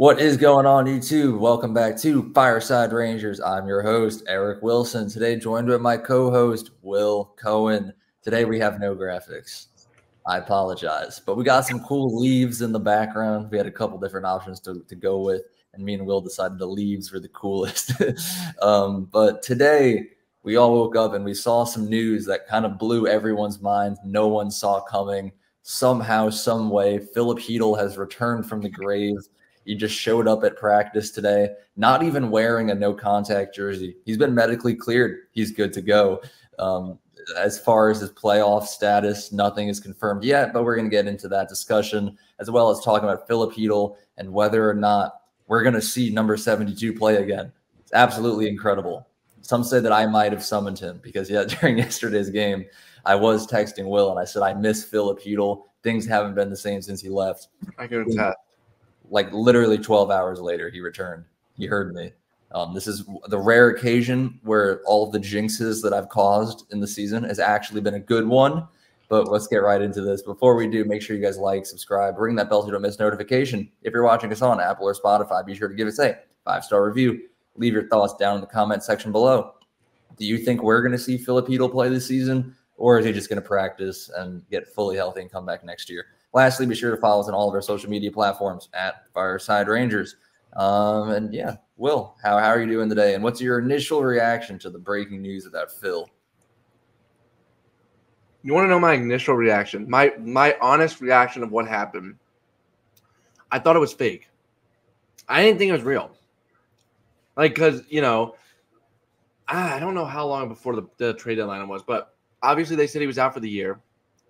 What is going on, YouTube? Welcome back to Fireside Rangers. I'm your host, Eric Wilson. Today, joined with my co-host, Will Cohen. Today, we have no graphics. I apologize, but we got some cool leaves in the background. We had a couple different options to go with, and me and Will decided the leaves were the coolest. But today, we all woke up and we saw some news that kind of blew everyone's mind. No one saw coming. Somehow, some way, Filip Chytil has returned from the grave. He just showed up at practice today, not even wearing a no-contact jersey. He's been medically cleared. He's good to go. As far as his playoff status, nothing is confirmed yet, but we're going to get into that discussion, as well as talking about Filip Chytil and whether or not we're going to see number 72 play again. It's absolutely incredible. Some say that I might have summoned him because, during yesterday's game, I was texting Will, and I said, I miss Filip Chytil. Things haven't been the same since he left. I can attest. Like literally 12 hours later, he returned. He heard me. This is the rare occasion where all of the jinxes that I've caused in the season has actually been a good one. But let's get right into this. Before we do, make sure you guys like, subscribe, ring that bell so you don't miss notification. If you're watching us on Apple or Spotify, be sure to give us a 5-star review. Leave your thoughts down in the comment section below. Do you think we're going to see Filip Chytil play this season, or is he just going to practice and get fully healthy and come back next year? Lastly, be sure to follow us on all of our social media platforms at Fireside Rangers. And yeah, Will, how are you doing today? And what's your initial reaction to the breaking news about Phil? You want to know my initial reaction? My honest reaction of what happened. I thought it was fake. I didn't think it was real. Like, because, I don't know how long before the trade deadline was, but obviously they said he was out for the year,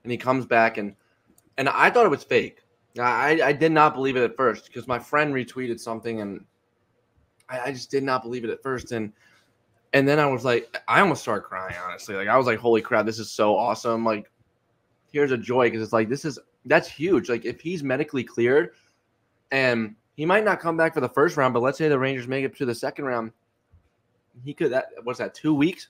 and he comes back, and I thought it was fake. I did not believe it at first because my friend retweeted something, and I just did not believe it at first. And then I was like, I almost started crying, honestly. Like, I was like, holy crap, this is so awesome. Like, here's a joy because it's like, that's huge. Like, if he's medically cleared and he might not come back for the first round, but let's say the Rangers make it to the second round, he could, what's that, 2 weeks?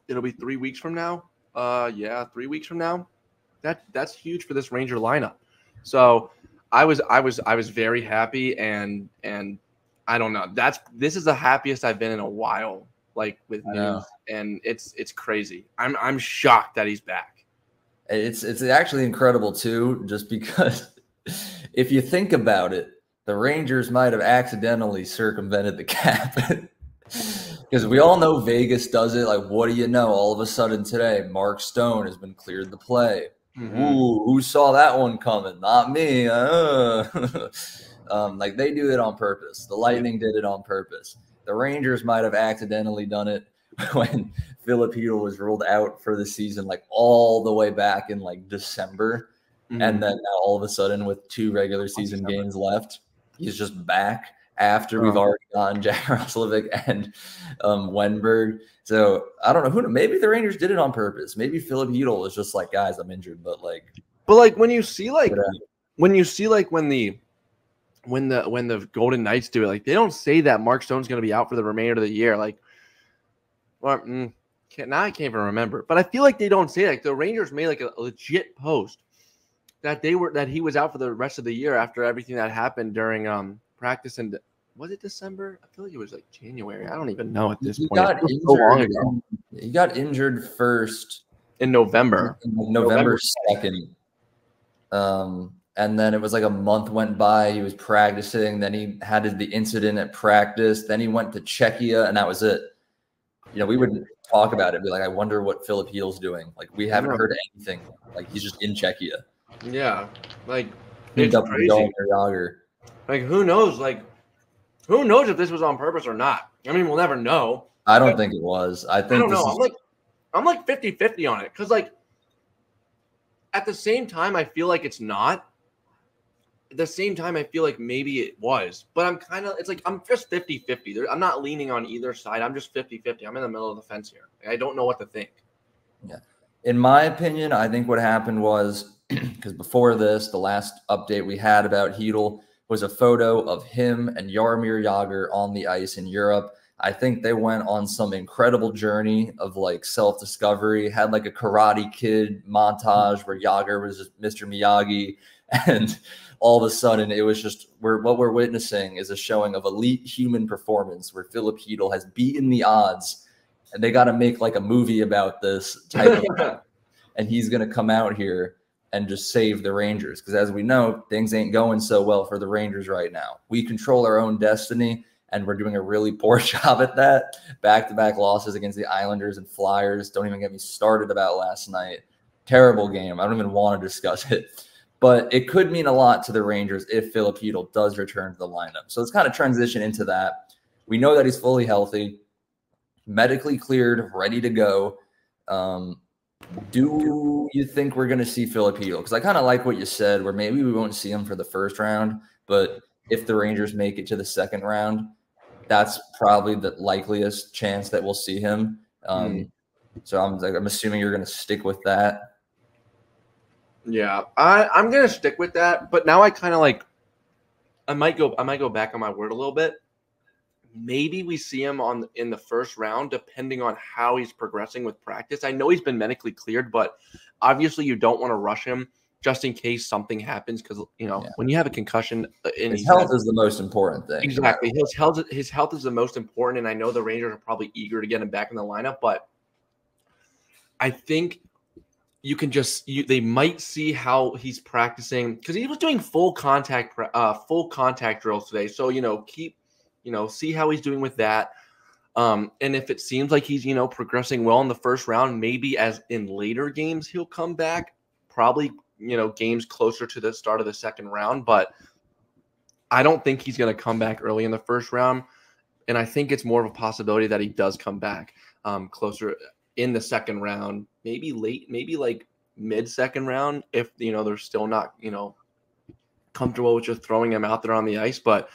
It'll be 3 weeks from now. 3 weeks from now. That's huge for this Ranger lineup. So I was very happy, and I don't know. This is the happiest I've been in a while, like with news, and it's crazy. I'm shocked that he's back. It's actually incredible too, just because if you think about it, the Rangers might have accidentally circumvented the cap. Because we all know Vegas does it. Like, what do you know? All of a sudden today, Mark Stone has been cleared to play. Mm-hmm. Ooh, who saw that one coming? Not me. Like, they do it on purpose. The Lightning did it on purpose. The Rangers might have accidentally done it when Filip Chytil was ruled out for the season, like all the way back in like December. Mm-hmm. And then now all of a sudden, with 2 regular season games left, he's just back after we've already gotten Jack Roslovic and Wenberg. So I don't know who. Maybe the Rangers did it on purpose. Maybe Filip Chytil was just like, guys, I'm injured. But when you see when the Golden Knights do it, like, they don't say that Mark Stone's going to be out for the remainder of the year. Like, well, now I can't even remember. But I feel like they don't say that. Like, the Rangers made like a legit post that he was out for the rest of the year after everything that happened during practice. And was it December? I feel like it was like January. I don't even know at this point. He got injured first in November. November 2nd. And then it was like a month went by. He was practicing. Then he had the incident at practice. Then he went to Czechia, and that was it. We would talk about it, be like, I wonder what Filip Chytil's doing. Like, we haven't heard anything. Like, he's just in Czechia. Yeah, like, it's crazy. Like, who knows? Like, who knows if this was on purpose or not? I mean, we'll never know. I don't think it was. I don't know. I'm like 50-50 on it. Because, like, at the same time, I feel like it's not. At the same time, I feel like maybe it was. But I'm just 50-50. I'm not leaning on either side. I'm just 50-50. I'm in the middle of the fence here. I don't know what to think. Yeah. In my opinion, I think what happened was, because before this, the last update we had about Chytil was a photo of him and Jaromir Jagr on the ice in Europe. I think they went on some incredible journey of like self-discovery, had like a Karate Kid montage where Jagr was just Mr. Miyagi, And all of a sudden, it was just what we're witnessing is a showing of elite human performance where Filip Chytil has beaten the odds, and they got to make like a movie about this type of, and he's going to come out here and just save the Rangers. Because as we know, things ain't going so well for the Rangers right now. We control our own destiny, and we're doing a really poor job at that. Back-to-back losses against the Islanders and Flyers. Don't even get me started about last night. Terrible game. I don't even want to discuss it. But it could mean a lot to the Rangers if Filip Chytil does return to the lineup. So let's kind of transition into that. We know that he's fully healthy, medically cleared, ready to go. Do you think we're going to see Filip Chytil? Because I kind of like what you said, where maybe we won't see him for the first round, but if the Rangers make it to the second round, that's probably the likeliest chance that we'll see him. So I'm assuming you're going to stick with that. Yeah, I'm going to stick with that, but now I kind of like I might go back on my word a little bit. Maybe we see him in the first round, depending on how he's progressing with practice. I know he's been medically cleared, but obviously you don't want to rush him just in case something happens. Because when you have a concussion, his health is the most important thing. Exactly, his health is the most important, and I know the Rangers are probably eager to get him back in the lineup. But I think you can they might see how he's practicing, because he was doing full contact drills today. So see how he's doing with that. And if it seems like he's, progressing well in the first round, maybe as in later games, he'll come back, probably, games closer to the start of the second round. But I don't think he's going to come back early in the first round. And I think it's more of a possibility that he does come back closer in the second round, maybe late, maybe like mid-second round, if, they're still not, comfortable with just throwing him out there on the ice. But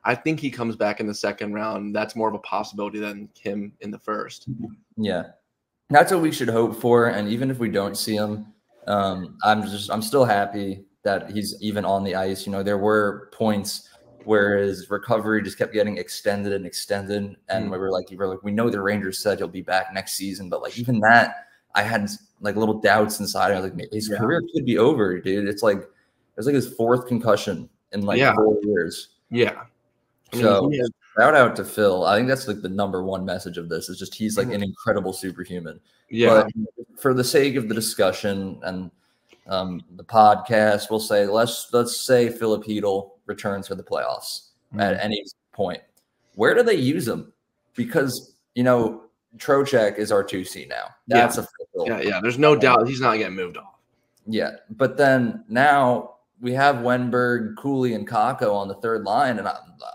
I think he comes back in the second round. That's more of a possibility than him in the first. Yeah, that's what we should hope for. And even if we don't see him, I'm still happy that he's even on the ice. There were points where his recovery just kept getting extended and extended, and we were like, we know the Rangers said he'll be back next season, but like even that, I had like little doubts inside. I was like, his career could be over, dude. It's like his fourth concussion in 4 years. Yeah. So shout out to Phil. I think that's like the number one message of this is just he's like an incredible superhuman. Yeah. But for the sake of the discussion and the podcast, we'll say let's say Filip Chytil returns for the playoffs at any point. Where do they use him? Because Trocheck is our 2C now. That's official. Yeah. There's no doubt he's not getting moved off. Yeah, but then now we have Wenberg, Cooley, and Kakko on the third line, and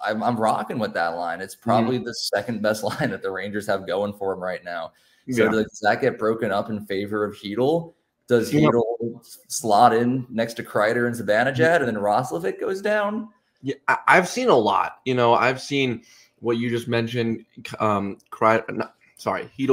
I'm rocking with that line. It's probably the second best line that the Rangers have going for them right now. So does that get broken up in favor of Chytil? Does Chytil slot in next to Kreider and Zibanejad, and then Roslovic goes down? Yeah, I've seen a lot. I've seen what you just mentioned. Chytil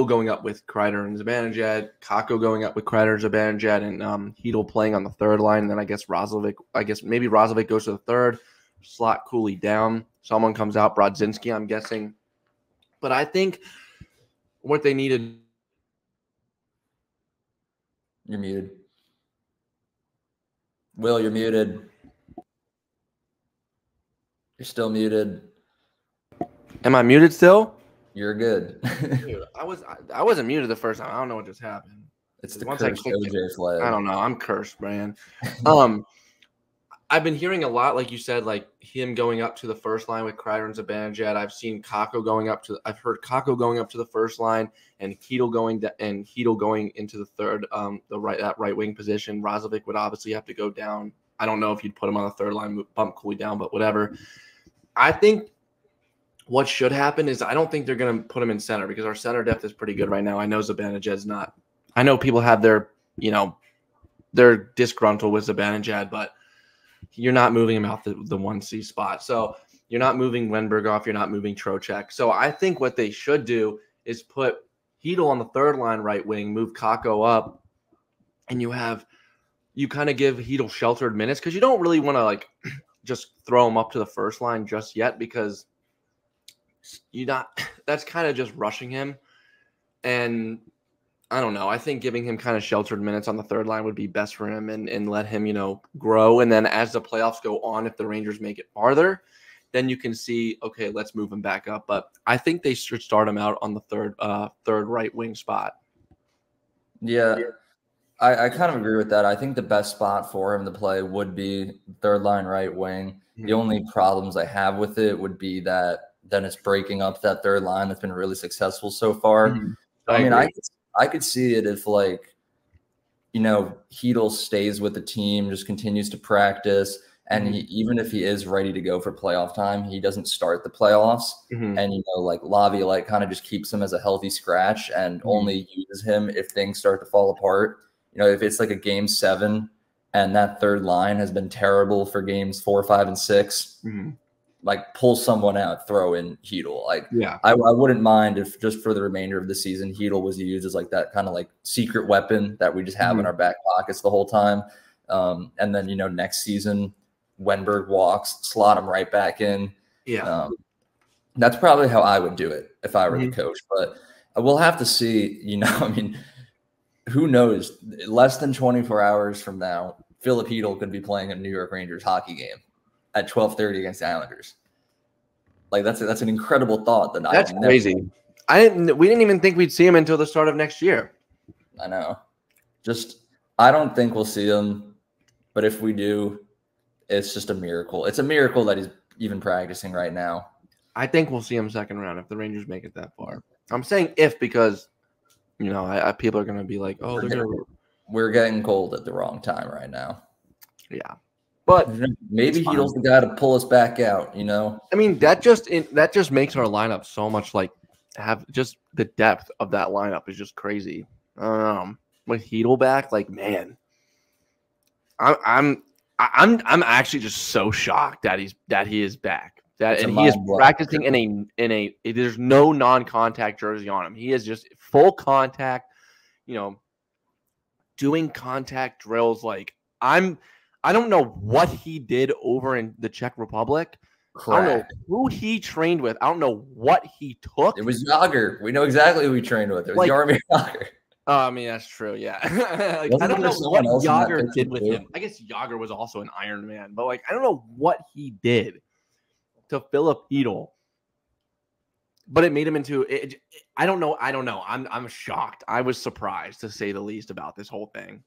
going up with Kreider and Zibanejad, Kakko going up with Kreider and Zibanejad, and Chytil playing on the third line. And then maybe Roslovic goes to the third, slot Cooley down. Someone comes out, Brodzinski, I'm guessing. But I think what they needed. You're muted. Will, you're muted. You're still muted. Am I muted still? You're good. Dude, I wasn't muted the first time. I don't know what just happened. It's the cursed OJ flag. I don't know. I'm cursed, man. I've been hearing a lot, like you said, like him going up to the first line with Kreider and Zibanejad. I've heard Kakko going up to the first line, and Chytil going into the third, that right wing position. Roslovic would obviously have to go down. I don't know if you'd put him on the third line, bump Cooley down, but whatever. I think what should happen is I don't think they're going to put him in center, because our center depth is pretty good right now. I know Zibanejad's not. I know people have they're disgruntled with Zibanejad, but you're not moving him out the 1C spot. So you're not moving Wenberg off. You're not moving Trocheck. So I think what they should do is put Chytil on the third line right wing, move Kakko up, and you kind of give Chytil sheltered minutes, because you don't really want to just throw him up to the first line just yet, because that's kind of just rushing him. And I don't know. I think giving him kind of sheltered minutes on the third line would be best for him and let him, grow. And then as the playoffs go on, if the Rangers make it farther, then you can see, okay, let's move him back up. But I think they should start him out on the third right wing spot. Yeah, I kind of agree with that. I think the best spot for him to play would be third line right wing. The only problems I have with it would be that then it's breaking up that third line that's been really successful so far. I could see it if Chytil stays with the team, just continues to practice. And even if he is ready to go for playoff time, he doesn't start the playoffs. And, Laviolette kind of just keeps him as a healthy scratch and only uses him if things start to fall apart. If it's like a game 7 and that third line has been terrible for games 4, 5, and 6, pull someone out, throw in Chytil. I wouldn't mind if just for the remainder of the season, Chytil was used as that kind of secret weapon that we just have in our back pockets the whole time. And then, next season, Wenberg walks, slot him right back in. That's probably how I would do it if I were the coach. But we'll have to see, who knows? Less than 24 hours from now, Filip Chytil could be playing a New York Rangers hockey game at 12:30 against the Islanders. That's an incredible thought. That's crazy. We didn't even think we'd see him until the start of next year. I know. I don't think we'll see him, but if we do, it's just a miracle. It's a miracle that he's even practicing right now. I think we'll see him second round if the Rangers make it that far. I'm saying if because, people are going to be like, oh, we're getting cold at the wrong time right now. Yeah. But maybe Chytil's the guy to pull us back out, I mean, that just makes our lineup so much have just the depth of that lineup is just crazy. With Chytil back, man, I'm actually just so shocked that he is back. And he is practicing in a there's no non-contact jersey on him. He is just full contact, doing contact drills. I don't know what he did over in the Czech Republic. I don't know who he trained with. I don't know what he took. It was Yager. We know exactly who he trained with. It was Jaromir Yager. I mean, that's true. Yeah. I don't know what Yager did with him. I guess Yager was also an Iron Man, but I don't know what he did to Filip Chytil. But it made him into it. I don't know. I'm shocked. I was surprised, to say the least, about this whole thing.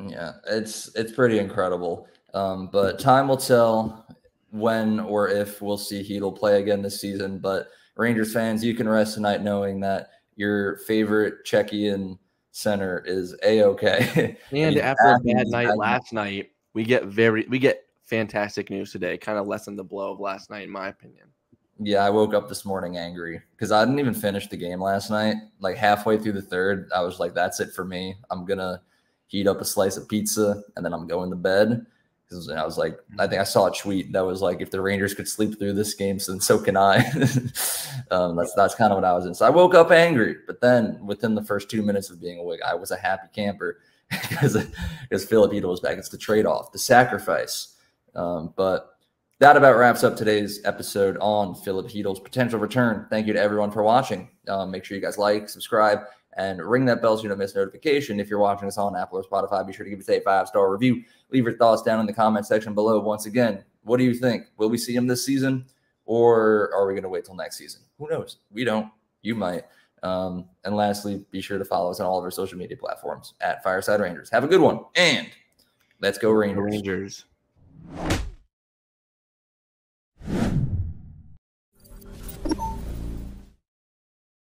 Yeah, it's pretty incredible. But time will tell when or if we'll see Chytil play again this season. But Rangers fans, you can rest tonight knowing that your favorite Czechian center is A-okay. And after a bad night last night, we get fantastic news today. Kind of lessened the blow of last night, in my opinion. Yeah, I woke up this morning angry because I didn't even finish the game last night. Halfway through the third, I was like, that's it for me. I'm going to heat up a slice of pizza, and then I'm going to bed. Because I was like, I think I saw a tweet that was like, if the Rangers could sleep through this game, then so can I. That's kind of what I was in. So I woke up angry, but then within the first 2 minutes of being awake, I was a happy camper because Filip Chytil was back. It's the trade-off, the sacrifice. But that about wraps up today's episode on Filip Chytil's potential return. Thank you to everyone for watching. Make sure you guys like, subscribe, and ring that bell so you don't miss notification. If you're watching us on Apple or Spotify, be sure to give us a 5-star review. Leave your thoughts down in the comment section below. Once again, what do you think? Will we see him this season, or are we going to wait till next season? Who knows? We don't. You might. And lastly, be sure to follow us on all of our social media platforms at Fireside Rangers. Have a good one, and let's go Rangers.